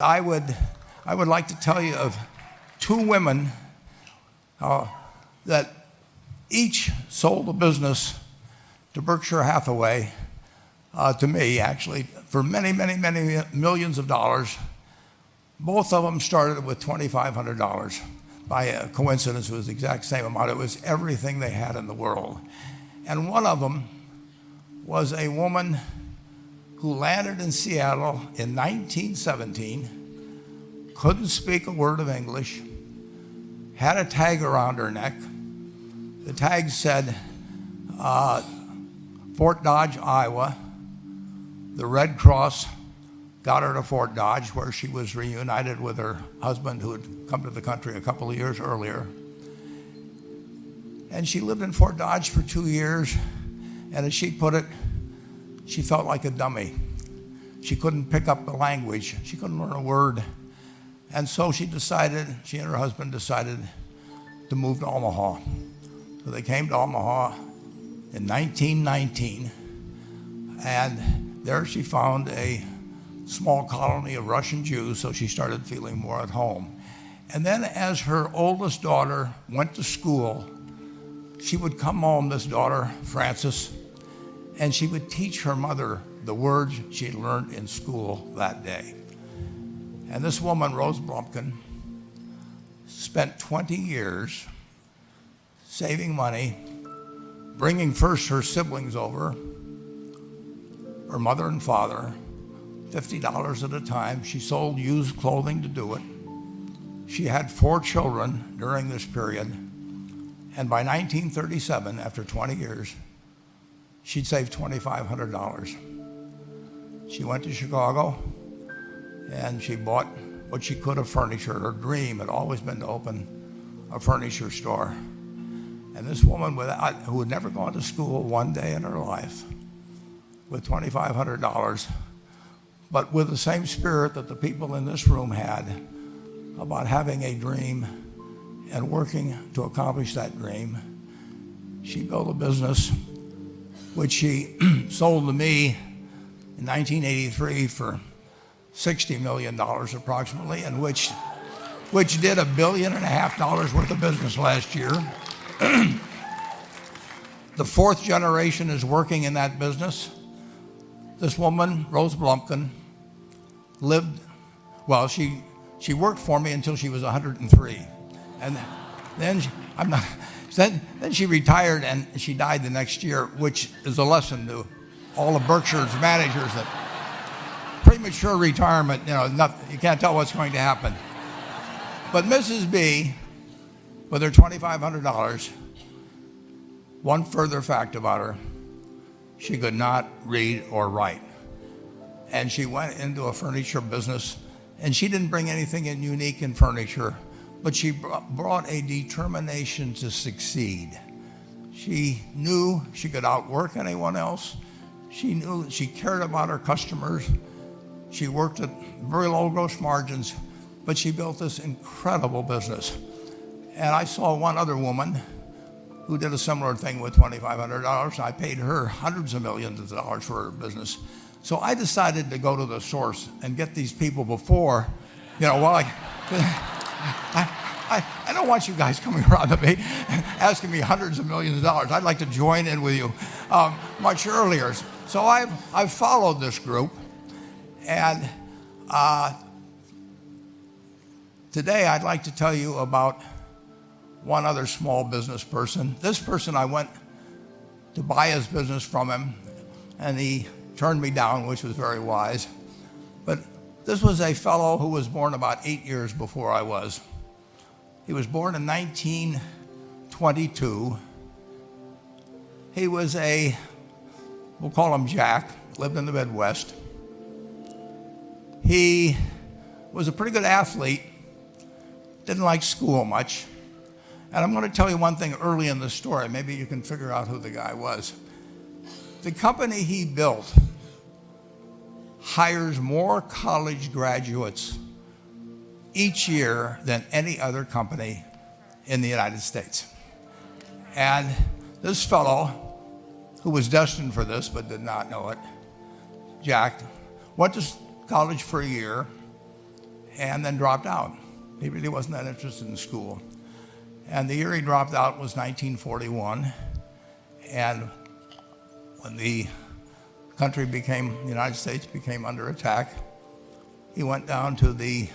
I would like to tell you of two women that each sold a business to Berkshire Hathaway, to me actually, for many, many, many millions of dollars. Both of them started with $2,500. By a coincidence, it was the exact same amount. It was everything they had in the world. And one of them was a woman who landed in Seattle in 1917, couldn't speak a word of English, had a tag around her neck. The tag said, Fort Dodge, Iowa. The Red Cross got her to Fort Dodge, where she was reunited with her husband, who had come to the country a couple of years earlier. And she lived in Fort Dodge for 2 years, and as she put it, she felt like a dummy. She couldn't pick up the language. She couldn't learn a word. And so she and her husband decided to move to Omaha. So they came to Omaha in 1919, and there she found a small colony of Russian Jews, so she started feeling more at home. And then as her oldest daughter went to school, she would come home, this daughter, Frances, and she would teach her mother the words she had learned in school that day. And this woman, Rose Blumkin, spent 20 years saving money, bringing first her siblings over, her mother and father, $50 at a time. She sold used clothing to do it. She had 4 children during this period. And by 1937, after 20 years, she'd saved $2,500. She went to Chicago and she bought what she could of furniture. Her dream had always been to open a furniture store. And this woman who had never gone to school one day in her life, with $2,500, but with the same spirit that the people in this room had about having a dream and working to accomplish that dream, she built a business which she sold to me in 1983 for $60 million approximately, and which did $1.5 billion worth of business last year. The 4th generation is working in that business. This woman, Rose Blumkin, she worked for me until she was 103. And then she retired, and she died the next year, which is a lesson to all of Berkshire's managers that premature retirement, you can't tell what's going to happen. But Mrs. B, with her $2,500, one further fact about her: she could not read or write. And she went into a furniture business, and she didn't bring anything unique in furniture, but she brought a determination to succeed. She knew she could outwork anyone else. She knew she cared about her customers. She worked at very low gross margins, but she built this incredible business. And I saw one other woman who did a similar thing with $2,500. I paid her hundreds of millions of dollars for her business. So I decided to go to the source and get these people before, I don't want you guys coming around to me asking me hundreds of millions of dollars. I'd like to join in with you much earlier. So I've followed this group, and today I'd like to tell you about one other small business person. This person, I went to buy his business from him, and he turned me down, which was very wise. But this was a fellow who was born about 8 years before I was. He was born in 1922. He was we'll call him Jack, lived in the Midwest. He was a pretty good athlete, didn't like school much. And I'm going to tell you one thing early in the story. Maybe you can figure out who the guy was. The company he built hires more college graduates each year than any other company in the United States. And this fellow, who was destined for this but did not know it, Jack, went to college for a year, and then dropped out. He really wasn't that interested in school. And the year he dropped out was 1941. And when the United States became under attack, he went down to the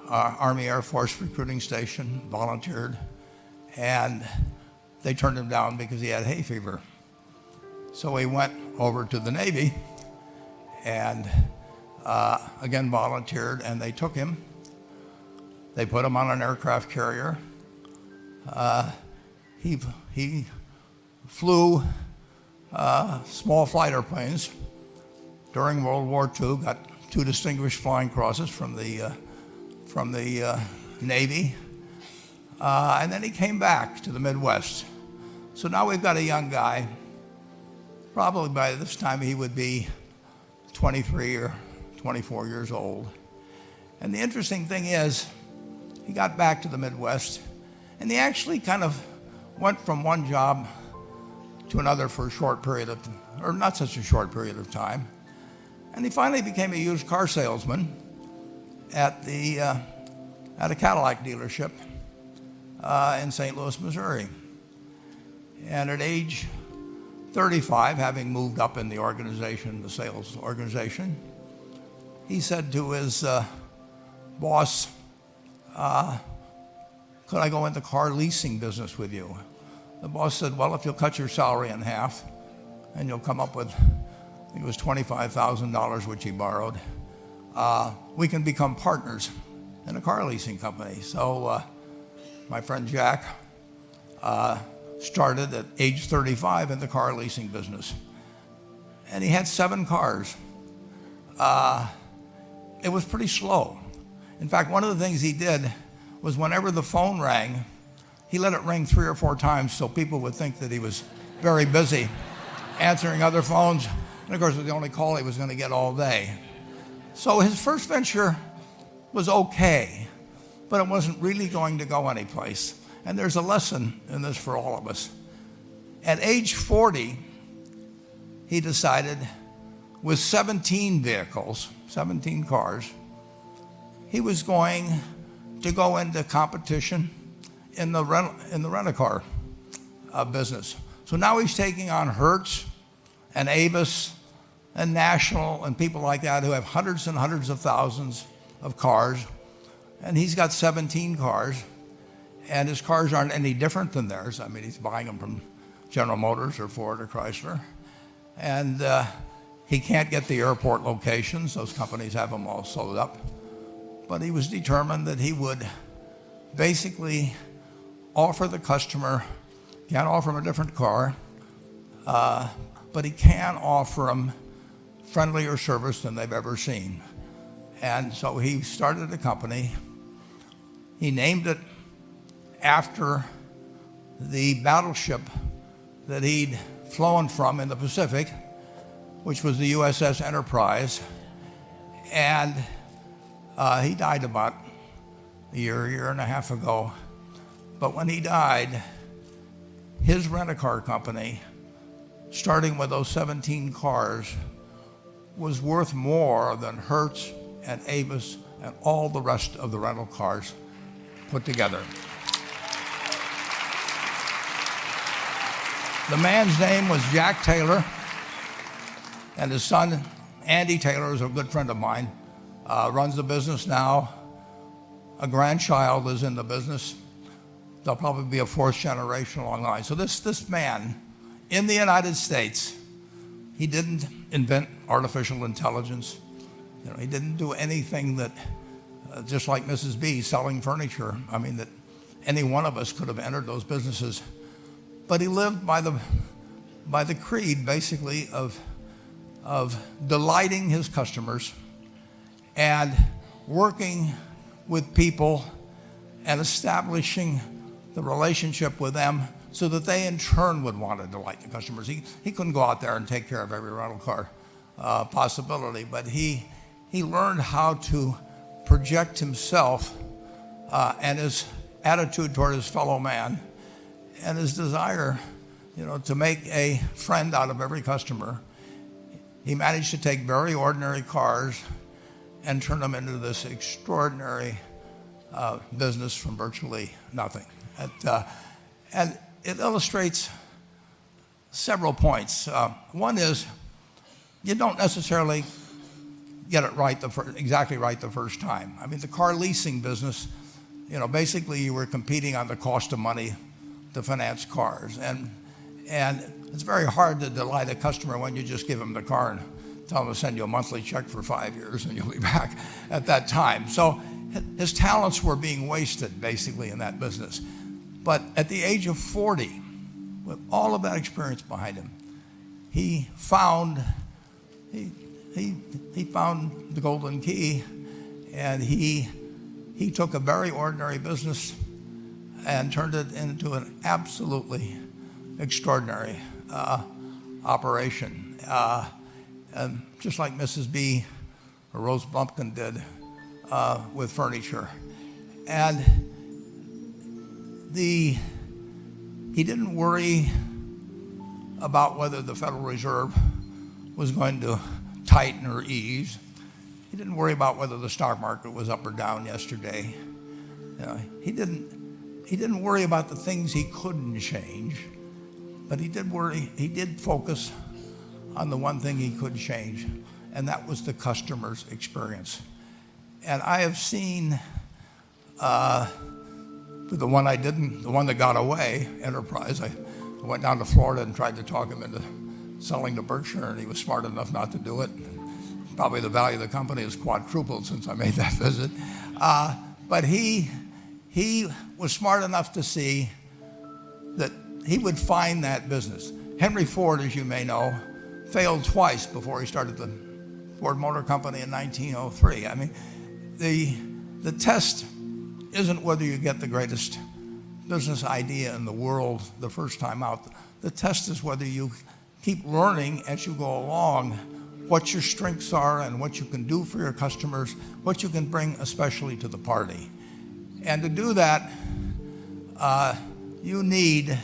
Army Air Force recruiting station, volunteered, and they turned him down because he had hay fever. So he went over to the Navy and again volunteered, and they took him. They put him on an aircraft carrier. He flew small flight airplanes during World War II, got 2 distinguished flying crosses from the Navy, and then he came back to the Midwest. So now we've got a young guy. Probably by this time he would be 23 or 24 years old. And the interesting thing is, he got back to the Midwest, and he actually kind of went from one job to another for a short period of, or not such a short period of time. And he finally became a used car salesman at a Cadillac dealership in St. Louis, Missouri. And at age 35, having moved up in the organization, the sales organization, he said to his boss, could I go into car leasing business with you? The boss said, well, if you'll cut your salary in half and you'll come up with, I think it was $25,000, which he borrowed, we can become partners in a car leasing company. So my friend Jack started at age 35 in the car leasing business. And he had 7 cars. It was pretty slow. In fact, one of the things he did was whenever the phone rang, he let it ring 3 or 4 times so people would think that he was very busy answering other phones. And of course, it was the only call he was going to get all day. So his first venture was okay, but it wasn't really going to go anyplace. And there's a lesson in this for all of us. At age 40, he decided, with 17 vehicles, 17 cars, he was going to go into competition in the rent-a-car business. So now he's taking on Hertz and Avis and National and people like that who have hundreds and hundreds of thousands of cars. And he's got 17 cars, and his cars aren't any different than theirs. I mean, he's buying them from General Motors or Ford or Chrysler. And he can't get the airport locations. Those companies have them all sold up. But he was determined that he would basically offer the customer, can't offer him a different car, but he can offer them friendlier service than they've ever seen. And so he started a company. He named it after the battleship that he'd flown from in the Pacific, which was the USS Enterprise. And he died about a year and a half ago. But when he died, his rent-a-car company, starting with those 17 cars, was worth more than Hertz and Avis and all the rest of the rental cars put together. The man's name was Jack Taylor, and his son, Andy Taylor, is a good friend of mine, runs the business now. A grandchild is in the business. There'll probably be a 4th generation along the line. So this man, in the United States, he didn't invent artificial intelligence. You know, he didn't do anything that, just like Mrs. B selling furniture, I mean, that any one of us could have entered those businesses. But he lived by the creed, basically, of delighting his customers and working with people and establishing the relationship with them so that they in turn would want to delight the customers. He couldn't go out there and take care of every rental car possibility, but he learned how to project himself and his attitude toward his fellow man and his desire, to make a friend out of every customer. He managed to take very ordinary cars and turned them into this extraordinary business from virtually nothing. And it illustrates several points. One is you don't necessarily get it right exactly right the first time. I mean, the car leasing business, basically you were competing on the cost of money to finance cars, and it's very hard to delight a customer when you just give them the car and tell them to send you a monthly check for 5 years and you'll be back at that time. So his talents were being wasted basically in that business. But at the age of 40, with all of that experience behind him, he found the golden key, and he took a very ordinary business and turned it into an absolutely extraordinary operation. And just like Mrs. B or Rose Bumpkin did with furniture. And he didn't worry about whether the Federal Reserve was going to tighten or ease. He didn't worry about whether the stock market was up or down yesterday. He didn't worry about the things he couldn't change, but he did focus on the one thing he could change, and that was the customer's experience. And I have seen the one that got away, Enterprise. I went down to Florida and tried to talk him into selling to Berkshire, and he was smart enough not to do it. Probably the value of the company has quadrupled since I made that visit. But he was smart enough to see that he would find that business. Henry Ford, as you may know, failed twice before he started the Ford Motor Company in 1903. I mean, the test isn't whether you get the greatest business idea in the world the first time out. The test is whether you keep learning as you go along what your strengths are and what you can do for your customers, what you can bring especially to the party. And to do that, you need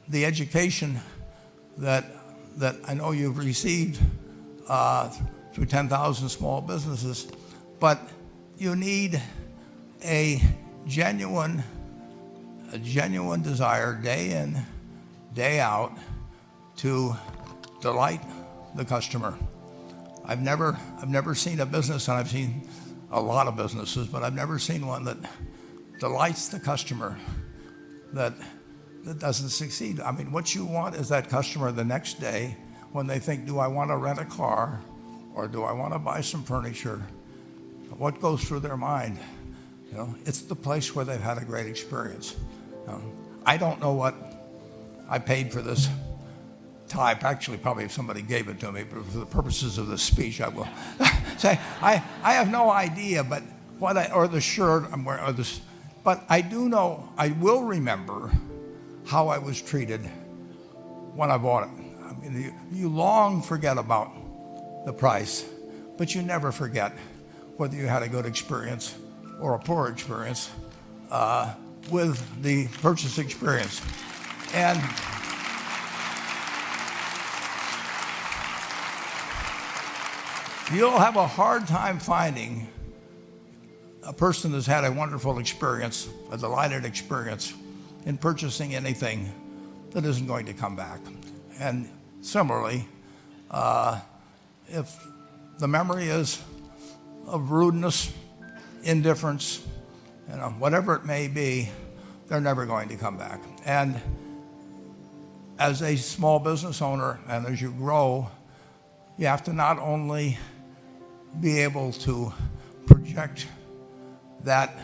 the education that I know you've received through 10,000 small businesses, but you need a genuine desire day in, day out to delight the customer. I've never seen a business, and I've seen a lot of businesses, but I've never seen one that delights the customer that doesn't succeed. I mean, what you want is that customer the next day when they think, do I want to rent a car or do I want to buy some furniture? What goes through their mind? It's the place where they've had a great experience. I don't know what I paid for this tie. Actually, probably if somebody gave it to me, but for the purposes of this speech, I will say I have no idea. But or the shirt I'm wearing, or this, but I do know I will remember how I was treated when I bought it. I mean, you long forget about the price, but you never forget whether you had a good experience or a poor experience with the purchase experience. And you'll have a hard time finding a person that's had a wonderful experience, a delighted experience in purchasing anything that isn't going to come back. And similarly, if the memory is of rudeness, indifference, whatever it may be, they're never going to come back. And as a small business owner, and as you grow, you have to not only be able to project that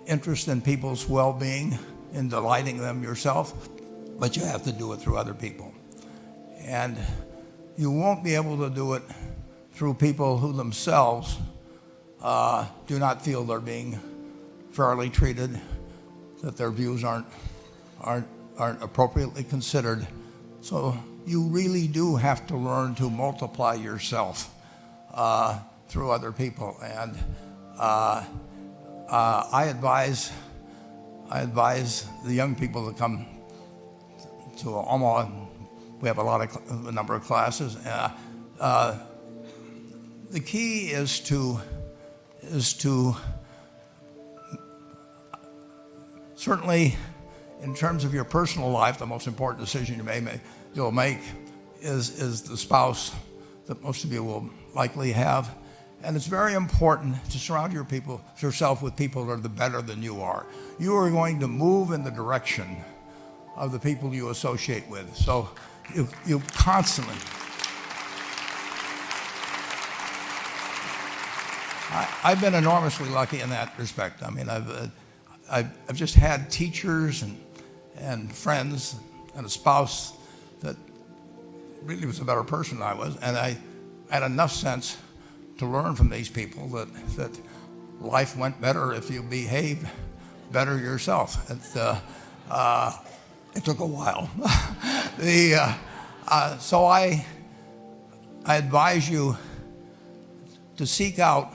interest in people's well-being, in delighting them yourself, but you have to do it through other people. And you won't be able to do it through people who themselves do not feel they're being fairly treated, that their views aren't appropriately considered. So you really do have to learn to multiply yourself through other people. And I advise the young people that come to Omaha. We have a number of classes. the key is to certainly, in terms of your personal life, the most important decision you'll make is the spouse that most of you will likely have. And it's very important to surround yourself with people that are better than you are. You are going to move in the direction of the people you associate with. So you constantly. I've been enormously lucky in that respect. I mean, I've just had teachers and friends and a spouse that really was a better person than I was, and I had enough sense to learn from these people that life went better if you behaved better yourself. It took a while. So I advise you to seek out,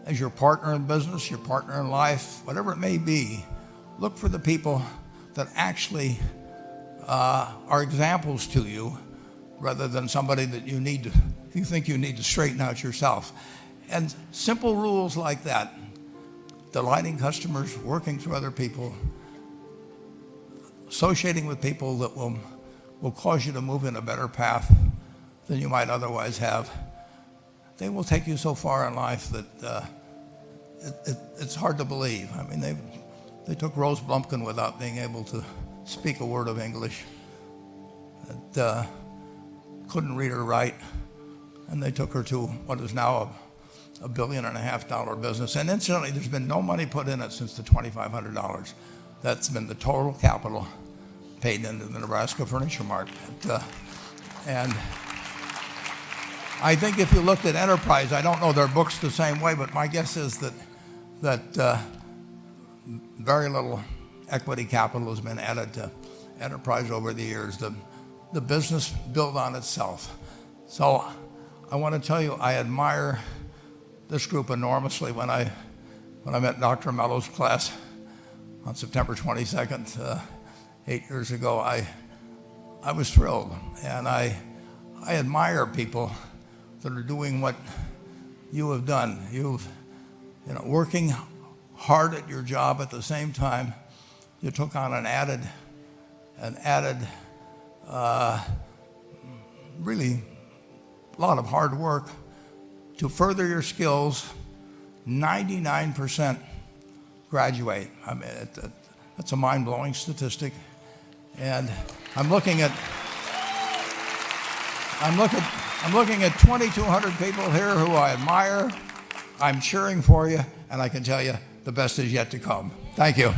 as your partner in business, your partner in life, whatever it may be, look for the people that actually are examples to you, rather than somebody that you think you need to straighten out yourself. And simple rules like that, delighting customers, working through other people, associating with people that will cause you to move in a better path than you might otherwise have, they will take you so far in life that it's hard to believe. I mean, they took Rose Blumpkin without being able to speak a word of English, that couldn't read or write, and they took her to what is now a $1.5 billion business. And incidentally, there's been no money put in it since the $2,500. That's been the total capital paid into the Nebraska Furniture Mart. And I think if you looked at Enterprise, I don't know their books the same way, but my guess is that very little equity capital has been added to Enterprise over the years. The business built on itself. So I want to tell you, I admire this group enormously. When I met Dr. Mello's class on September 22nd, 8 years ago, I was thrilled, and I admire people that are doing what you have done. Working hard at your job at the same time, you took on an added really a lot of hard work to further your skills. 99% graduate. I mean, that's a mind-blowing statistic. And I'm looking at 2,200 people here who I admire. I'm cheering for you, and I can tell you the best is yet to come. Thank you.